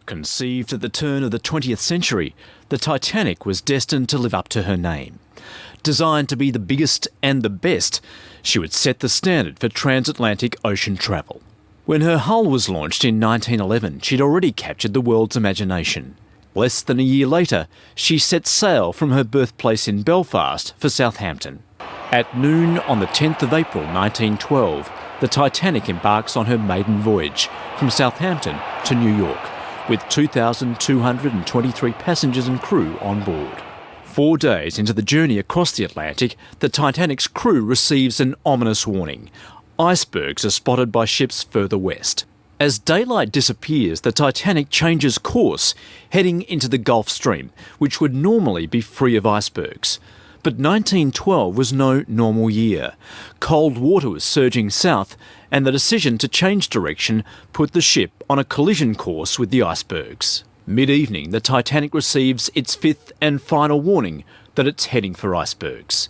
Conceived at the turn of the 20th century, the Titanic was destined to live up to her name. Designed to be the biggest and the best, she would set the standard for transatlantic ocean travel. When her hull was launched in 1911, she'd already captured the world's imagination. Less than a year later, she set sail from her birthplace in Belfast for Southampton. At noon on the 10th of April 1912, the Titanic embarks on her maiden voyage from Southampton to New York, with 2,223 passengers and crew on board. 4 days into the journey across the Atlantic, the Titanic's crew receives an ominous warning. Icebergs are spotted by ships further west. As daylight disappears, the Titanic changes course, heading into the Gulf Stream, which would normally be free of icebergs. But 1912 was no normal year. Cold water was surging south, and the decision to change direction put the ship on a collision course with the icebergs. Mid-evening, the Titanic receives its fifth and final warning that it's heading for icebergs.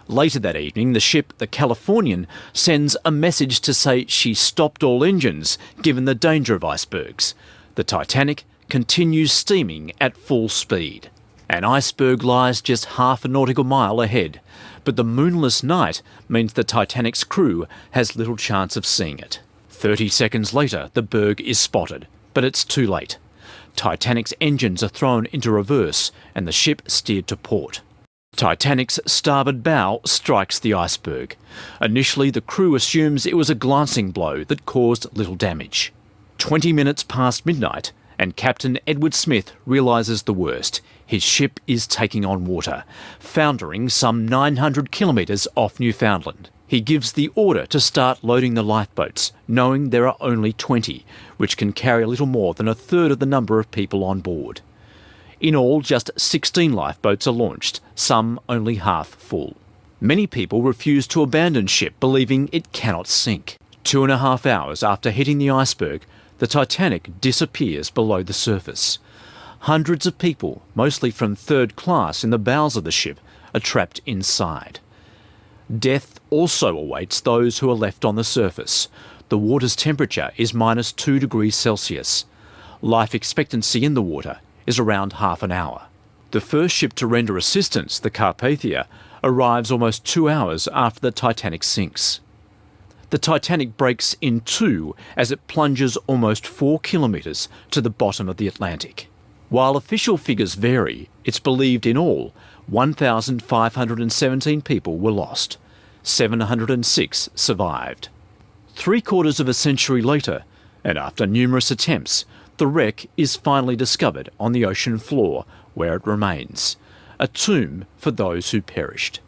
Later that evening, the ship, the Californian, sends a message to say she stopped all engines, given the danger of icebergs. The Titanic continues steaming at full speed. An iceberg lies just half a nautical mile ahead, but the moonless night means the Titanic's crew has little chance of seeing it. 30 seconds later, the berg is spotted, but it's too late. Titanic's engines are thrown into reverse and the ship steered to port. Titanic's starboard bow strikes the iceberg. Initially, the crew assumes it was a glancing blow that caused little damage. 20 minutes past midnight, and Captain Edward Smith realises the worst. His ship is taking on water, foundering some 900 kilometres off Newfoundland. He gives the order to start loading the lifeboats, knowing there are only 20, which can carry a little more than a third of the number of people on board. In all, just 16 lifeboats are launched, some only half full. Many people refuse to abandon ship, believing it cannot sink. 2.5 hours after hitting the iceberg, the Titanic disappears below the surface. Hundreds of people, mostly from third class in the bowels of the ship, are trapped inside. Death also awaits those who are left on the surface. The water's temperature is -2 degrees Celsius. Life expectancy in the water is around half an hour. The first ship to render assistance, the Carpathia, arrives almost 2 hours after the Titanic sinks. The Titanic breaks in two as it plunges almost 4 kilometres to the bottom of the Atlantic. While official figures vary, it's believed in all 1,517 people were lost. 706 survived. 3/4 of a century later, and after numerous attempts, the wreck is finally discovered on the ocean floor, where it remains, a tomb for those who perished.